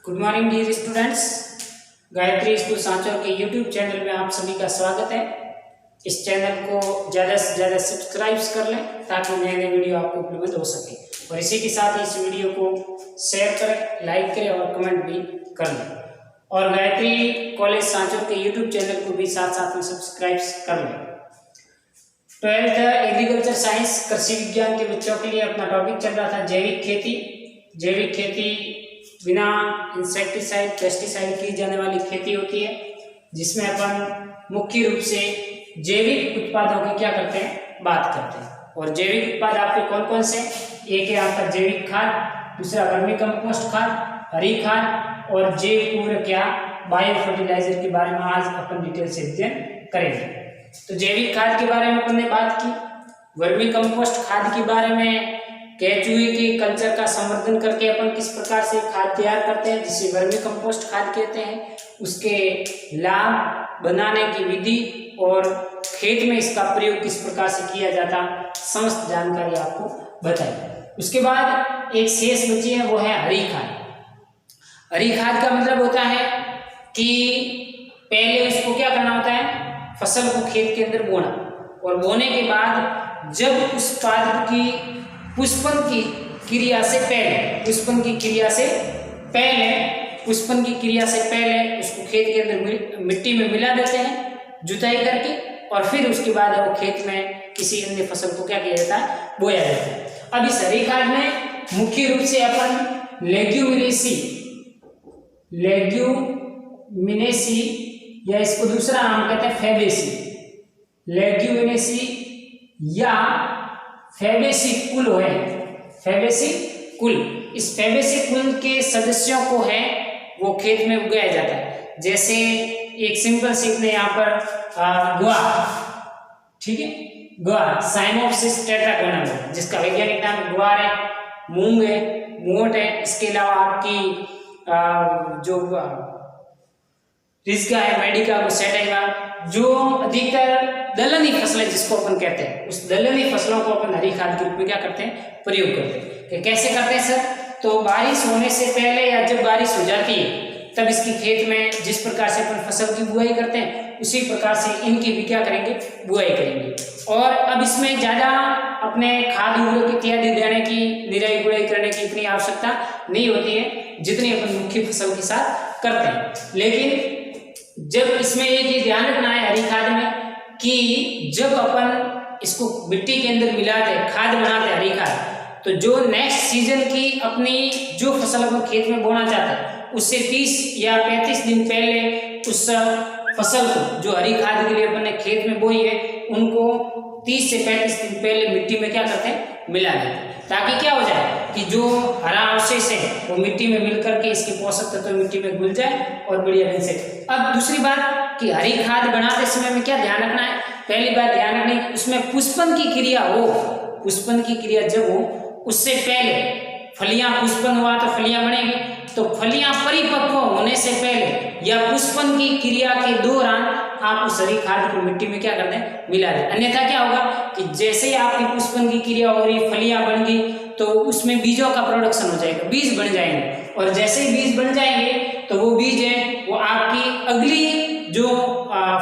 Good morning dear students. Gayatri school Sanchore के YouTube channel में आप सभी का स्वागत है। इस चैनल को ज़्यादा से ज़्यादा सब्सक्राइब कर लें ताकि नए नए वीडियो आपको उपलब्ध हो सके, और इसी के साथ इस वीडियो को शेयर करें, लाइक करें और कमेंट भी कर लें। और गायत्री कॉलेज सांचौर के यूट्यूब चैनल को भी साथ साथ में सब्सक्राइब कर लें। 12th एग्रीकल्चर साइंस कृषि विज्ञान के बच्चों के लिए अपना टॉपिक चल रहा था जैविक खेती। जैविक खेती बिना इंसेक्टिसाइड पेस्टिसाइड की जाने वाली खेती होती है, जिसमें अपन मुख्य रूप से जैविक उत्पादों की क्या करते हैं, बात करते हैं। और जैविक उत्पाद आपके कौन कौन से? एक है आपका जैविक खाद, दूसरा वर्मी कंपोस्ट खाद, हरी खाद और जैव पूरक या बायो फर्टिलाइजर के बारे में आज अपन डिटेल से अध्ययन करेंगे। तो जैविक खाद के बारे में अपन ने बात की, वर्मी कंपोस्ट खाद के बारे में केचुए के कल्चर का संवर्धन करके अपन किस प्रकार से खाद तैयार करते हैं, जिसे वर्मी कंपोस्ट खाद कहते हैं, उसके लाभ बनाने की विधि और खेत में इसका प्रयोग किस प्रकार से किया जाता, समस्त जानकारी आपको बताई। उसके बाद एक शेष बची है, वो है हरी खाद। हरी खाद का मतलब होता है कि पहले उसको क्या करना होता है, फसल को खेत के अंदर बोना, और बोने के बाद जब उस पादप की पुष्पन की क्रिया से पहले उसको खेत के अंदर मिट्टी में मिला देते हैं जुताई करके, और फिर उसके बाद वो खेत में किसी अन्य फसल को क्या किया जाता है, बोया जाता है। अब इस हरी खाद में मुख्य रूप से अपन लेग्यूमिनेसी या इसको दूसरा नाम कहते हैं फैबेसी कुल है। फैबेसी कुल, इस फैबेसी कुल के सदस्यों को है वो खेत में उगाया जाता है। जैसे एक सिंपल सी ने यहाँ पर गुआर, ठीक है, गुआर साइमोप्सिस टेट्रागोनम, जिसका वैज्ञानिक नाम गुआर है, मूंग है, मोट है। इसके अलावा आपकी जो रिस्का है, मेडिका, सेटेगा, जो अधिकतर दलहनी फसलें जिसको अपन कहते हैं, उस दलहनी फसलों को अपन हरी खाद के रूप में क्या करते हैं, प्रयोग करते हैं। कि कैसे करते हैं सर? तो बारिश होने से पहले या जब बारिश हो जाती है तब इसकी खेत में जिस प्रकार से अपन फसल की बुआई करते हैं उसी प्रकार से इनकी भी क्या करेंगे, बुआई करेंगे। और अब इसमें ज़्यादा अपने खाद उर्वरक इत्यादि देने की, निराई गुड़ाई करने की इतनी आवश्यकता नहीं होती है जितनी अपन मुख्य फसल के साथ करते हैं। लेकिन जब इसमें एक ध्यान रखना है हरी खाद में कि जब अपन इसको मिट्टी के अंदर मिलाते खाद बनाते हरी खाद, तो जो नेक्स्ट सीजन की अपनी जो फसल अपन खेत में बोना चाहते हैं उससे 30 या 35 दिन पहले उस फसल को जो हरी खाद के लिए अपन ने खेत में बोई है उनको 30 से 35 दिन पहले मिट्टी में क्या करते हैं, मिला देते हैं, ताकि क्या हो जाए कि जो हरा अवशेष है वो मिट्टी में मिलकर के इसके पोषक तत्व मिट्टी में घुल जाए और बढ़िया ढंग से। अब दूसरी बात कि हरी खाद बनाते समय में क्या ध्यान रखना है? पहली बात ध्यान रखना है कि उसमें पुष्पन की क्रिया हो। पुष्पन की क्रिया जब हो उससे पहले फलियां, पुष्पन हुआ तो फलियां बनेगी, तो फलियां परिपक्व होने से पहले या पुष्पन की क्रिया के दौरान आप उस हरी खाद को मिट्टी में क्या करते हैं, मिला दें। अन्यथा क्या होगा कि जैसे ही आपकी पुष्पन की क्रिया हो रही, फलियां बन गई, तो उसमें बीजों का प्रोडक्शन हो जाएगा, बीज बन जाएंगे, और जैसे ही बीज बन जाएंगे तो वो बीज है वो आपकी अगली जो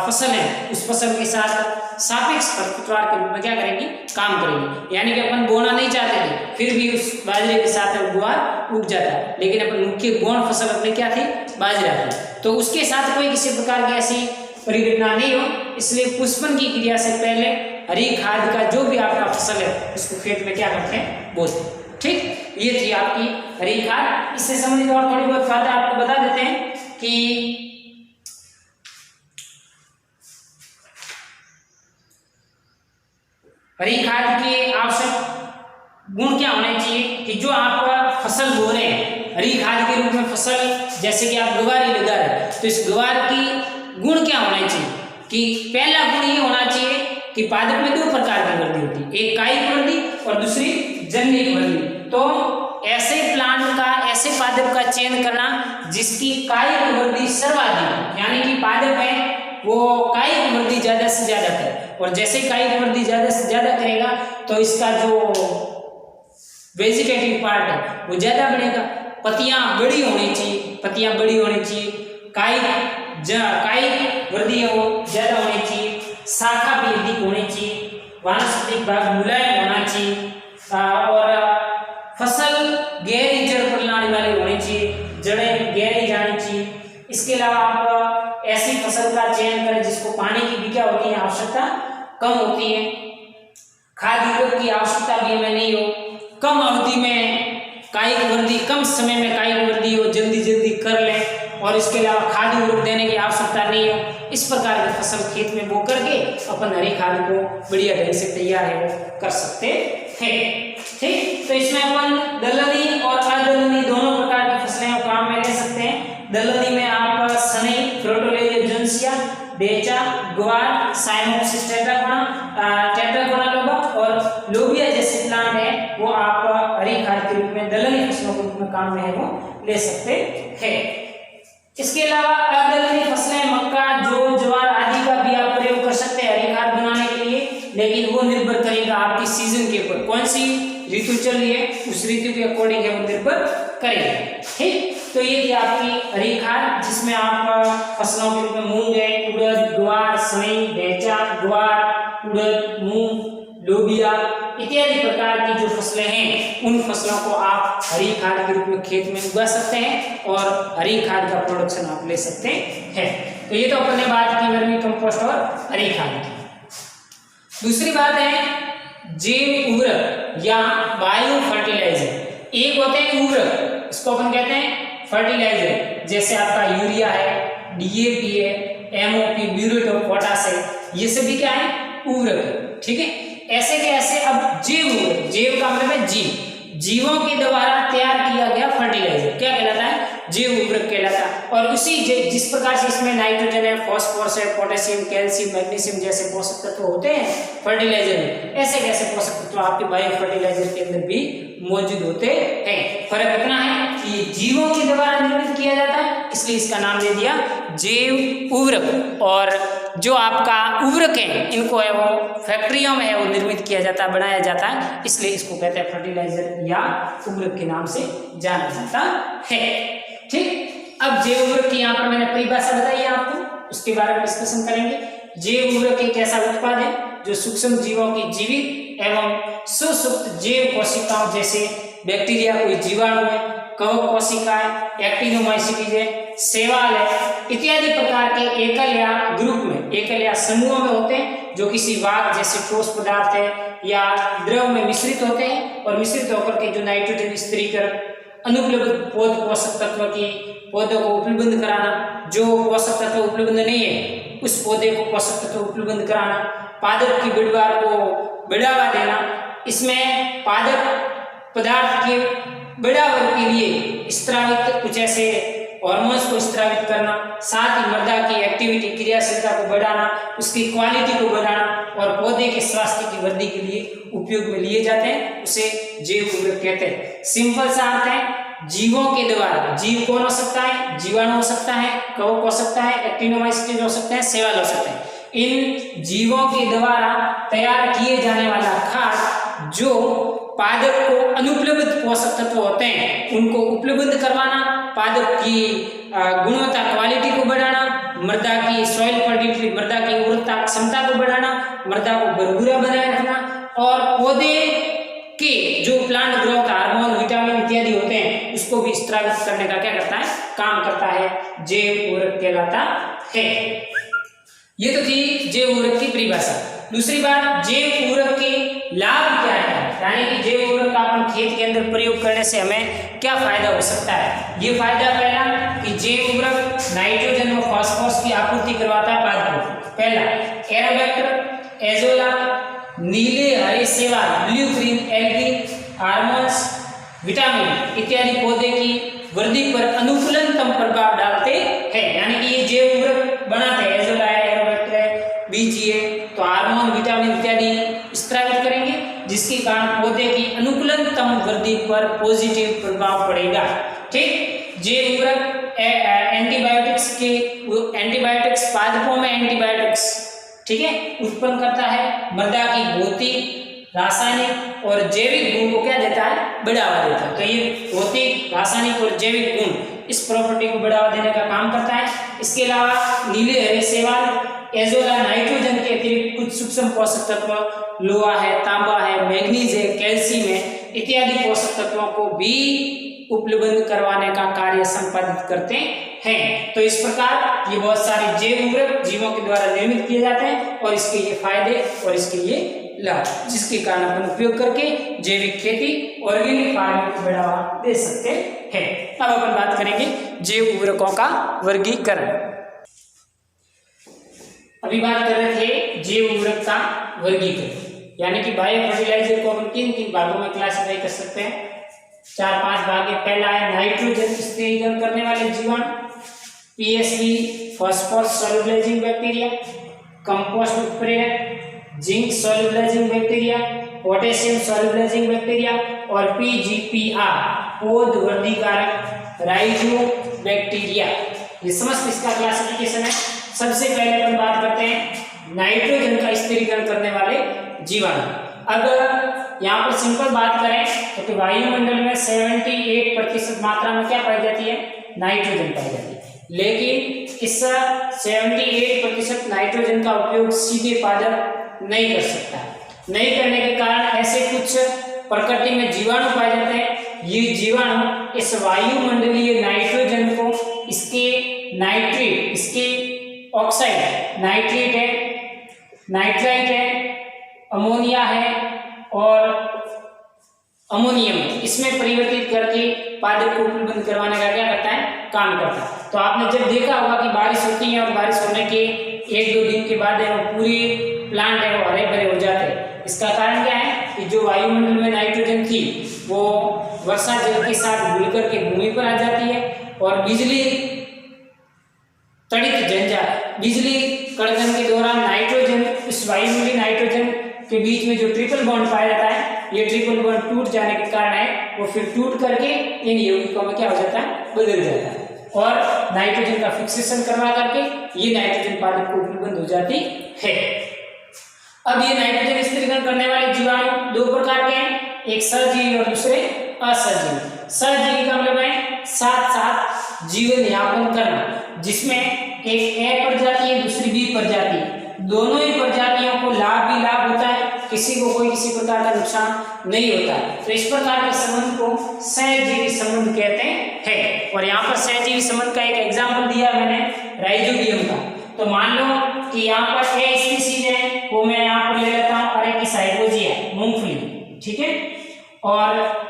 फसल है उस फसल के साथ सापेक्ष खरपतवार के रूप में क्या करेंगी, काम करेंगी। यानी कि अपन बोना नहीं चाहते थे फिर भी उस बाजरे के साथ गुआर उग जाता है, लेकिन अपन मुख्य गौण फसल अपनी क्या थी, बाजरा थी, तो उसके साथ कोई किसी प्रकार की ऐसी परिघटना नहीं हो, इसलिए पुष्पन की क्रिया से पहले हरी खाद का जो भी आपका फसल है उसको खेत में क्या करते हैं, बोते। ठीक, ये थी आपकी हरी खाद। इससे संबंधित और थोड़ी बहुत बातें आपको बता देते हैं कि हरी खाद के आवश्यक गुण क्या होने चाहिए कि जो आपका फसल बो रहे हैं हरी खाद के रूप में फसल, जैसे कि आप गवार ही लगा रहे हैं, तो इस गवार की गुण क्या होना चाहिए कि पहला गुण ये होना चाहिए कि पादप में 2 प्रकार की वृद्धि होती है, एक कायिक वृद्धि और दूसरी जन्यक वृद्धि। तो ऐसे प्लांट का, ऐसे पादप का चयन करना जिसकी कायिक वृद्धि सर्वाधिक, यानी कि पादप है वो कायिक वृद्धि ज्यादा से ज्यादा करे, और जैसे कायिक वृद्धि ज्यादा से ज्यादा करेगा तो इसका जो वेजिटेटिव पार्ट है वो ज्यादा बढ़ेगा। पत्तियां बड़ी होनी चाहिए, कायिक वृद्धि है वो ज्यादा होनी चाहिए, शाखा भी अधिक होनी चाहिए, वानस्पतिक भाग मुलायम होना चाहिए और फसल गहरी जड़ प्रणाली वाली होनी चाहिए, जड़ें गहरी जानी चाहिए। इसके अलावा आप ऐसी फसल का चयन करें जिसको पानी की भी क्या होती है आवश्यकता कम होती है, खाद उर्वरक की आवश्यकता भी हमें नहीं हो, कम अवधि में कायिक वृद्धि, कम समय में कायिक वृद्धि हो, जल्दी कर लें और इसके अलावा खाद उर्वरक देने की आवश्यकता नहीं हो। इस प्रकार की फसल खेत में बो करके अपन हरी खाद को बढ़िया ढंग से तैयार है वो कर सकते हैं। ठीक, तो इसमें अपन दलहनी और अदलहनी दोनों प्रकार की फसलें काम में ले सकते हैं। दलहनी में आप सनई, फ्रोटोलेरिया जोन्सिया, डेचा, ग्वार, साइमोप्सिस टेट्रागोना लोबा और लोबिया जैसे प्लांट है वो आप हरी खाद के रूप में दलहनी फसलों के रूप में काम में है वो ले सकते हैं। इसके अलावा अदलहनी फसलें मक्का, जौ, ज्वार आदि का भी आप प्रयोग कर सकते हैं हरी खाद बनाने के लिए, लेकिन वो निर्भर करेगा आपकी सीजन के ऊपर, कौन सी ऋतु चल रही है उस ऋतु के अकॉर्डिंग है वो निर्भर करेगा। ठीक, तो ये थी आपकी हरी खाद जिसमें आप फसलों के रूप में मूंग है, उड़द, ग्वार, सनई, ढेंचा, ग्वार, उड़द, मूंग, लोबिया इत्यादि प्रकार की जो फसलें हैं उन फसलों को आप हरी खाद के रूप में खेत में उगा सकते हैं और हरी खाद का प्रोडक्शन आप ले सकते हैं। तो ये तो अपन ने बात की वर्मी कंपोस्ट और हरी खाद की। दूसरी बात है जैव उर्वरक या बायो फर्टिलाइजर। एक होते हैं उर्वरक, इसको अपन कहते हैं फर्टिलाइजर, जैसे आपका यूरिया है, डीएपी है, एमओपी, म्यूरेट ऑफ पोटाश है, ये सभी क्या है उर्वरक। ठीक है, ऐसे के ऐसे अब जैव उर्वरक, जैव का मतलब है जीवों के द्वारा तैयार किया गया फर्टिलाइजर क्या कहलाता है, जैव उर्वरक कहलाता है। और उसी जिस प्रकार से इसमें नाइट्रोजन है, फास्फोरस है, पोटेशियम, कैल्शियम, मैग्नीशियम जैसे पोषक तत्व होते हैं फर्टिलाइजर में, ऐसे कैसे पोषक तत्व आपके बायो फर्टिलाइजर के अंदर भी मौजूद होते हैं। फर्क इतना है कि जीवों के द्वारा निर्मित किया जाता है इसलिए इसका नाम दे दिया जैव उर्वरक, और जो आपका उर्वरक है इनको है वो फैक्ट्रियों में है वो निर्मित किया जाता है, बनाया जाता है, इसलिए इसको कहते हैं फर्टिलाइजर या उर्वरक के नाम से जाना जाता है। ठीक, अब जैव उर्वरक की यहाँ पर मैंने परिभाषा बताई है आपको, उसके बारे में डिस्कशन करेंगे। जैव उर्वरक एक ऐसा उत्पाद है जो सूक्ष्म जीवों की जीवित एवं सुसुप्त जैव कोशिकाओं जैसे बैक्टीरिया, कोई जीवाणु है, कवक कोशिकाएं, एक्टिनोमाइसीट्स है, शैवाल है इत्यादि प्रकार के एकल या ग्रुप में, एकल या समूह में होते हैं जो किसी वाहक जैसे ठोस पदार्थ है या द्रव में मिश्रित होते हैं और मिश्रित होकर के जो नाइट्रोजन स्थिरीकरण, अनुपलब्ध पोषक तत्व की पौधों को उपलब्ध कराना, जो पोषक तत्व उपलब्ध नहीं है उस पौधे को पोषक तत्व उपलब्ध कराना, पादप की बढ़वार को बढ़ावा देना, इसमें पादप पदार्थ के बढ़ावर के लिए स्त्रावित कुछ ऐसे हार्मोन्स को स्त्रावित करना, साथ ही मृदा की एक्टिविटी, क्रियाशीलता को बढ़ाना, उसकी क्वालिटी को बढ़ाना और पौधे के स्वास्थ्य की वृद्धि के लिए उपयोग में लिए जाते हैं, उसे जैव उर्वरक कहते हैं। सिंपल सा अर्थ है जीवों के द्वारा, जीव कौन हो सकता है, जीवाणु हो सकता है, कवक हो सकता है, एक्टिनोमाइसीट्स हो सकते हैं, शैवाल हो सकते हैं। इन जीवों के द्वारा तैयार किए जाने वाला खाद जो पादप को अनुपलब्ध पोषक तत्व होते हैं उनको उपलब्ध करवाना, पादप की गुणवत्ता क्वालिटी को बढ़ाना, मृदा की सॉइल फर्टिलिटी, मृदा की उर्वरता क्षमता को बढ़ाना, मृदा को भरपूरा बनाए रखना और पौधे के जो प्लांट ग्रोथ हार्मोन, विटामिन इत्यादि होते हैं उसको भी स्त्रावित करने का क्या करता है, काम करता है, जैव उर्वरक कहलाता है। ये तो थी जैव उर्वरक की परिभाषा। दूसरी बात, जैव उर्वरक के लाभ क्या है, यानी कि जैव उर्वरक का अपन खेत के अंदर प्रयोग करने से हमें क्या फायदा हो सकता है। ये फायदा पहला कि जैव उर्वरक नाइट्रोजन और फास्फोरस की आपूर्ति करवाता है पादप को। पहला, एरोबैक्टर, एजोला, नीले हरे शैवाल, blue green algae, hormones, vitamin इत्यादि पौधे की वृद्धि पर अनुकूलतम प्रभाव डालते हैं, यानी कि ये जैव उर्वरक बनाते हैं, एजोला है, एरोबैक्टर है, बीजी है, तो हार्मोन, विटामिन इत्यादि स्त्रावित करेंगे जिसके कारण पौधे की अनुकूलतम वृद्धि पर पॉजिटिव प्रभाव पड़ेगा। ठीक, जैव उर्वरक एंटीबायोटिक्स पादपों में एंटीबायोटिक्स ठीक है उत्पन्न करता है, मृदा की भौतिक रासायनिक और जैविक गुण को क्या देता है, बढ़ावा देता है। तो ये भौतिक, रासायनिक और जैविक गुण इस प्रॉपर्टी को बढ़ावा देने का काम करता है। इसके अलावा नीले हरे शैवाल एजोला नाइट्रोजन के अतिरिक्त कुछ सूक्ष्म पोषक तत्व लोहा है, तांबा है, मैग्नीज है, कैल्शियम है इत्यादि पोषक तत्वों को भी उपलब्ध करवाने का कार्य संपादित करते हैं। तो इस प्रकार ये बहुत सारे जैव उर्वरक जीवों के द्वारा निर्मित किए जाते हैं और इसके ये फायदे और इसके ये लाभ, जिसके कारण अपन उपयोग करके जैविक खेती, ऑर्गेनिक फार्मिंग को बढ़ावा दे सकते हैं। अब अपन बात करेंगे जैव उर्वरकों का वर्गीकरण। अभी बात कर रहे थे जैव उर्वरक का वर्गीकरण, यानी कि बायो फर्टिलाइजर को अपन किन किन भागों में क्लासिफाई कर सकते हैं, 4-5 भाग। पहला है नाइट्रोजन स्थिरीकरण करने वाले जीवाणु, PSB phosphorus solubilising bacteria, compost उत्प्रेरक, zinc solubilising bacteria, potassium solubilising bacteria और पीजीपीआर पौध वर्धीकारक राइजो बैक्टीरिया। ये समस्त इसका क्लासिफिकेशन है। सबसे पहले अपन बात करते हैं नाइट्रोजन का स्थिरीकरण करने वाले जीवाणु। अब यहाँ पर सिंपल बात करें तो वायुमंडल में 78% मात्रा में क्या पाई जाती है, नाइट्रोजन पाई जाती है। लेकिन इस 78% नाइट्रोजन का उपयोग सीधे पादप नहीं कर सकता। नहीं करने के कारण ऐसे कुछ प्रकृति में जीवाणु पाए जाते हैं। ये जीवाणु इस वायुमंडलीय नाइट्रोजन को इसके नाइट्रेट, इसके ऑक्साइड, नाइट्रेट है, नाइट्राइट है, अमोनिया है और अमोनियम, इसमें परिवर्तित करके पादप को उपलब्ध करवाने का क्या करता है, काम करता है। तो आपने जब देखा होगा कि बारिश होती है और बारिश होने के 1-2 दिन के बाद है वो पूरे प्लांट है वो हरे भरे हो जाते हैं। इसका कारण क्या है कि जो वायुमंडल में नाइट्रोजन थी वो वर्षा जल के साथ घुल करके भूमि पर आ जाती है और बिजली तड़ित झंझार, बिजली कड़कन के दौरान नाइट्रोजन, इस वायुमंडलीय नाइट्रोजन के बीच में जो ट्रिपल बॉन्ड पाया जाता है, ये ट्रिपल बॉन्ड टूट जाने के कारण है वो फिर टूट करके इन यौगिकों में क्या हो जाता है, बदल जाता है और नाइट्रोजन का फिक्सेशन करवा करके ये नाइट्रोजन पादप को उपलब्ध हो जाती है। अब ये नाइट्रोजन स्थिरीकरण करने वाले जीवाणु 2 प्रकार के हैं, एक सहजीवी और दूसरे असहजीवी। सहजीवी का मतलब है साथ साथ जीवन यापन करना, जिसमें एक ए प्रजाति है दूसरी बी प्रजाति है। दोनों ही प्रजातियों को लाभ भी लाभ होता है, किसी को कोई किसी प्रकार का नुकसान नहीं होता है। तो इस प्रकार के संबंध को सहजीवी संबंध कहते हैं। और यहाँ पर सहजीवी संबंध का एक एग्जाम्पल दिया मैंने राइजोबियम का। तो मान लो कि यहाँ पर ए स्पीसीज है, वो मैं यहाँ पर ले लेता हूँ अरेकिस हाइपोजिया, मूंगफली, ठीक है, और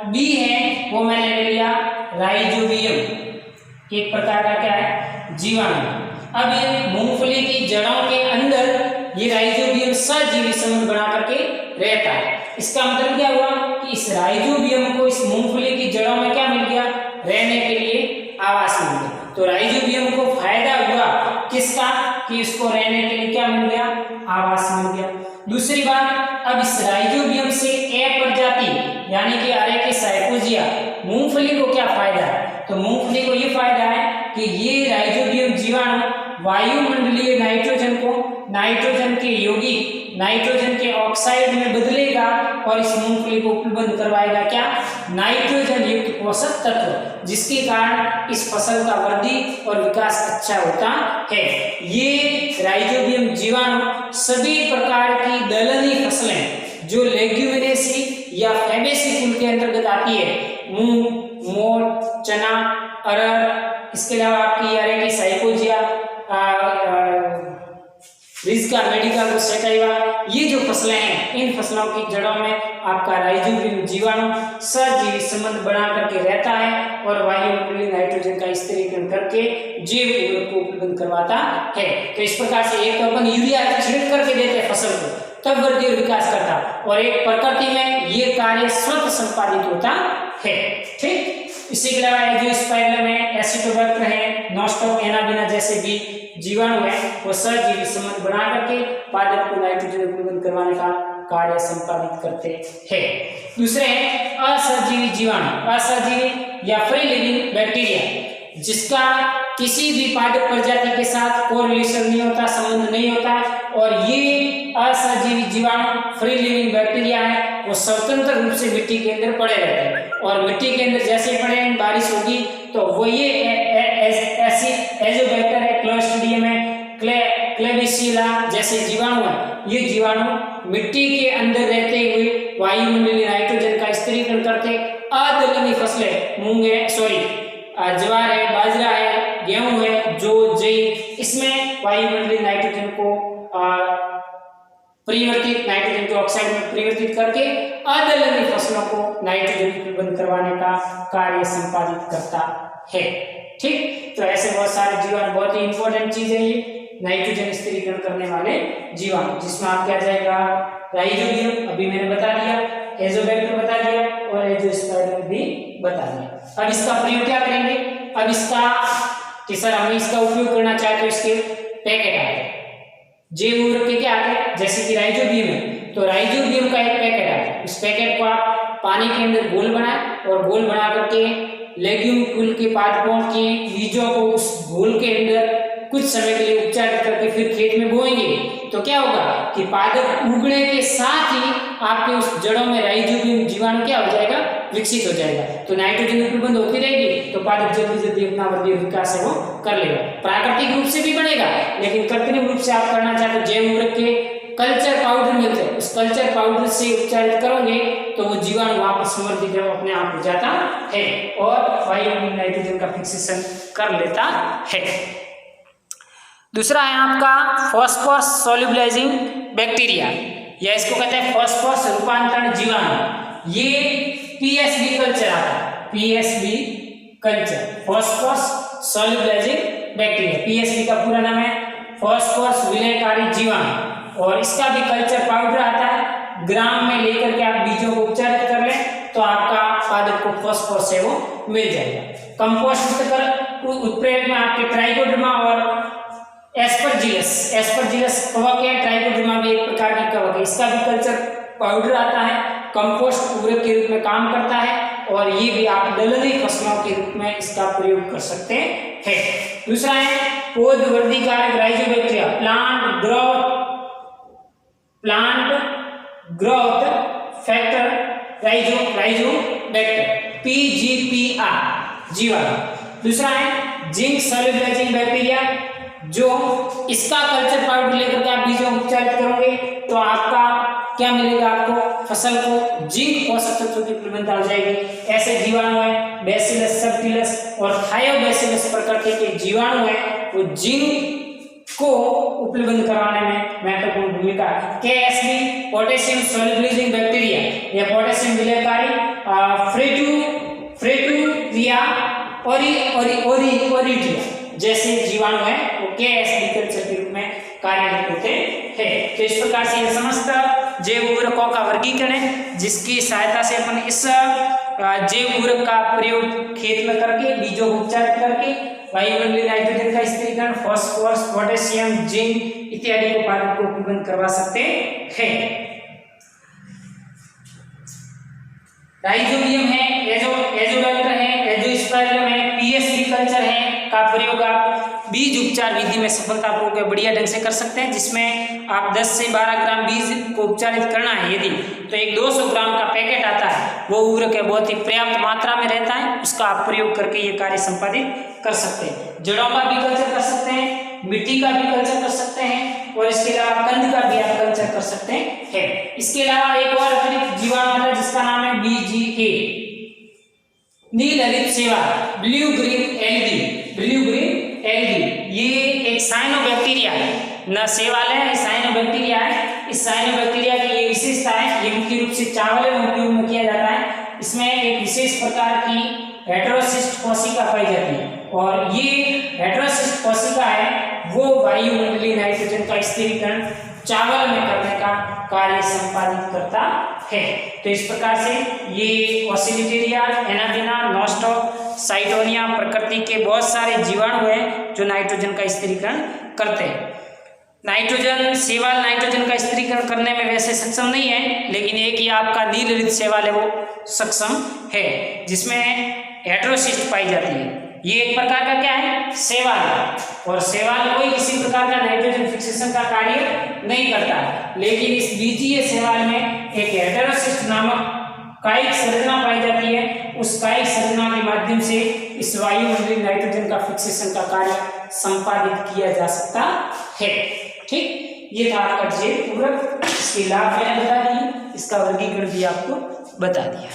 बी है वो मैंने ले लिया राइजोबियम, एक प्रकार का क्या है, जीवाणु। अब ये मूंगफली की जड़ों के अंदर ये राइजोबियम सहजीवी संबंध बना करके रहता है। इसका मतलब क्या हुआ कि इस राइजोबियम को इस मूंगफली की जड़ों में क्या मिल गया, रहने के लिए आवास मिल गया। तो राइजोबियम को फायदा हुआ किसका, कि इसको रहने के लिए क्या मिल गया, आवास मिल गया। दूसरी बात, अब इस राइजोबियम से ए प्रजाति यानी कि अरेकिस हाइपोजिया मूंगफली को क्या फायदा है, तो मूंगफली को ये फायदा है कि ये राइजोबियम जीवाणु वायुमंडलीय नाइट्रोजन को नाइट्रोजन के यौगिक, नाइट्रोजन के ऑक्साइड में बदलेगा और इस मूंगफली को उपलब्ध करवाएगा क्या, नाइट्रोजन युक्त पोषक तत्व, जिसके कारण इस फसल का वृद्धि और विकास अच्छा होता है। ये राइजोबियम जीवाणु सभी प्रकार की दलहनी फसलें जो लेग्यूमिनेसी या फैबेसी कुल के अंतर्गत आती है, मूंग, मोठ, चना, अरहर, इसके अलावा आपकी अरेकिस हाइपोजिया, रिज्का मेडिका, सेटाइवा, ये जो फसलें हैं इन फसलों की जड़ों में आपका राइजोबियम जीवाणु सहजीवी संबंध बना करके रहता है और वायुमंडलीय नाइट्रोजन का स्थिरीकरण करके जैव उर्वरक को उपलब्ध करवाता है। तो इस प्रकार से एक अपन यूरिया छिड़क करके देते हैं फसल को, तब वृद्धि और विकास करता, और एक प्रकृति में ये कार्य स्वतः संपादित होता है। ठीक, इसी के अलावा जो स्पाइरलम है, एसिटोबैक्टर है, नॉस्टोक, एनाबिना जैसे भी जीवाणु है वो सहजीवी संबंध बना करके पादप को नाइट्रोजन उपलब्ध करवाने का कार्य संपादित करते हैं। दूसरे हैं असहजीवी जीवाणु, असहजीवी या फ्री लिविंग बैक्टीरिया, जिसका किसी भी पादप प्रजाति के साथ कोरिलेशन नहीं होता, संबंध नहीं होता, और ये असहजीवी जीवाणु फ्री लिविंग बैक्टीरिया है वो स्वतंत्र रूप से मिट्टी के अंदर पड़े रहते हैं, और मिट्टी के अंदर जैसे पड़े बारिश होगी तो वो ये ऐसी एजोबैक्टर है, क्लोस्ट्रिडियम है, क्लेबिसिला जैसे जीवाणु है, ये जीवाणु मिट्टी के अंदर रहते हुए वायुमंडलीय नाइट्रोजन का स्थिरीकरण करते अदलहनी फसलें, मूंग है, ज्वार है, बाजरा है, गेहूं है, जौ, जई, इसमें वायुमंडलीय नाइट्रोजन को परिवर्तित नाइट्रोजन के ऑक्साइड में परिवर्तित करके अदलहनी फसलों को नाइट्रोजन प्रबंध करवाने का कार्य संपादित करता है। ठीक, तो ऐसे बहुत सारे जीवाणु, बहुत ही इंपॉर्टेंट चीज है ये नाइट्रोजन स्थिरीकरण करने वाले जीवाणु, जिसमें आप क्या जाएगा राइजोबियम, अभी मैंने बता दिया, एजोबैक्टर बता दिया और एजोस्पाइरम भी बता दिया। अब इसका प्रयोग क्या करेंगे, अब इसका कि सर हमें इसका उपयोग करना चाहे तो इसके पैकेट आते हैं, जैव उर्वरक के क्या आते हैं, जैसे कि राइजोबियम है तो राइजोबियम का एक पैकेट आता है, इस पैकेट को आप पानी के अंदर घोल बनाए और घोल बना करके लेग्यूम कुल के पादपों के बीजों को उस घोल के अंदर कुछ समय के लिए उपचारित करके फिर खेत में बोएंगे तो क्या होगा कि पादप उगने के साथ ही आपके उस जड़ों में राइजोबियम जीवाणु क्या हो जाएगा, विकसित हो जाएगा, तो नाइट्रोजन प्रबंध होती रहेगी तो पादप जल्दी जल्दी अपना वर्धीय विकास है वो कर लेगा। प्राकृतिक रूप से भी बनेगा, लेकिन कृत्रिम रूप से आप करना चाहते हो जैव उर्वरक के कल्चर पाउडर मिलते हैं, उस कल्चर पाउडर से उपचारित करोगे तो वो जीवाणु वहां पर समृद्धि अपने आप हो जाता है और वायुमंडलीय नाइट्रोजन का फिक्सेशन कर लेता है। दूसरा है आपका फॉस्फोरस सोल्यूबलाइजिंग बैक्टीरिया, या इसको कहते हैं फॉस्फोरस रूपांतरण जीवाणु, ये पीएसबी कल्चर आता है, PSB culture, phosphorus solubilising bacteria, PSB का पूरा नाम है फॉस्फोरस विलयकारी जीवाणु, और इसका भी कल्चर पाउडर आता है, ग्राम में लेकर के आप बीजों को उपचारित कर लें तो आपका पादप को फॉस्फोरस है वो मिल जाएगा। कंपोस्ट उत्प्रेरक में आपके ट्राइकोडर्मा और एस्परजिलस कवक है, ट्राइकोडर्मा भी एक प्रकार की कवक है, इसका भी कल्चर पाउडर आता है, कंपोस्ट उर्वरक के रूप में काम करता है और ये भी आप दलहनी फसलों के रूप में इसका प्रयोग कर सकते हैं। दूसरा है पौध वृद्धिकारक rhizobacteria, plant growth factor rhizobacter, PGPR जीवाणु। दूसरा है जिंक सोल्यूबलाइजिंग बैक्टीरिया, जो इसका कल्चर पाउडर लेकर के आप बीजों को उपचारित करोगे तो आपका क्या मिलेगा, आपको फसल को जिंक पोषक तत्वों की प्रबंधता हो जाएगी। ऐसे जीवाणु है बैसिलस सबटिलस और थायोबैसिलस प्रकृति के जीवाणु है, वो जिंक को उपलब्ध कराने में महत्वपूर्ण भूमिका है। KSB पोटेशियम सोल्यूबलाइजिंग बैक्टीरिया, यह पोटेशियम विलयकारी फ्रेटुरिया ओरिटिया जैसे जीवाणु है वो KSB कल्चर के रूप में कार्य होते हैं। तो इस प्रकार से यह समस्त जैव उर्वरकों का वर्गीकरण है, जिसकी सहायता से अपन इस जैव उर्वरक का प्रयोग खेत में करके बीजों को उपचारित करके वायुमंडलीय नाइट्रोजन का स्थिरीकरण, फास्फोरस, पोटेशियम, जिंक इत्यादि को पादप को उपलब्ध करवा सकते हैं। राइजोबियम है, एजोबैक्टर है, एजोस्पाइरम है, पीएसबी कल्चर है का प्रयोग आप बीज उपचार विधि में सफलतापूर्वक बढ़िया ढंग से कर सकते हैं, जिसमें आप 10 से 12 ग्राम बीज को उपचारित करना है यदि तो एक 200 ग्राम का पैकेट आता है, वो उर्वरक बहुत ही पर्याप्त मात्रा में रहता है, उसका आप प्रयोग करके ये कार्य संपादित कर सकते हैं। जड़ों का भी कल्चर कर सकते हैं, मिट्टी का भी कल्चर कर सकते हैं और इसके अलावा कंद का भी आप कल्चर कर सकते हैं। इसके अलावा एक और अतिरिक्त जीवाणु आता है जिसका नाम है BGA, नील हरित सेवाल, ब्लू ग्रीन एल्गी, ये एक साइनोबैक्टीरिया है, न सेवाल है, साइनोबैक्टीरिया है। इस साइनोबैक्टीरिया की ये विशेषता है, ये मुख्य रूप से चावल में उपयोग में किया जाता है। इसमें एक विशेष प्रकार की हेटेरोसिस्ट कोशिका पाई जाती है और ये हेटेरोसिस्ट कोशिका है वो वायुमंडलीय नाइट्रोजन का स्थिरीकरण चावल में करने का कार्य संपादित करता है। तो इस प्रकार से ये ओसिलिटेरिया, एनाबिना, नोस्टॉक, साइटोनिया प्रकृति के बहुत सारे जीवाणु हैं जो नाइट्रोजन का स्थिरीकरण करते हैं। नाइट्रोजन सेवाल नाइट्रोजन का स्थिरीकरण करने में वैसे सक्षम नहीं है, लेकिन एक ही आपका नील हरित सेवाल है वो सक्षम है, जिसमें हेटेरोसिस्ट पाई जाती है। ये एक प्रकार का क्या है, शैवाल, और शैवाल कोई किसी प्रकार का नाइट्रोजन फिक्सेशन का कार्य नहीं करता है। लेकिन इस बीजीय शैवाल में एक हेटेरोसिस्ट नामक कायिक संरचना पाई जाती है। उस कायिक संरचना के माध्यम से इस वायुमंडलीय नाइट्रोजन का फिक्सेशन का कार्य संपादित किया जा सकता है। ठीक, ये था आपका जैव पूरक। इसके लाभ मैंने बता दिए, इसका वर्गीकरण भी आपको बता दिया।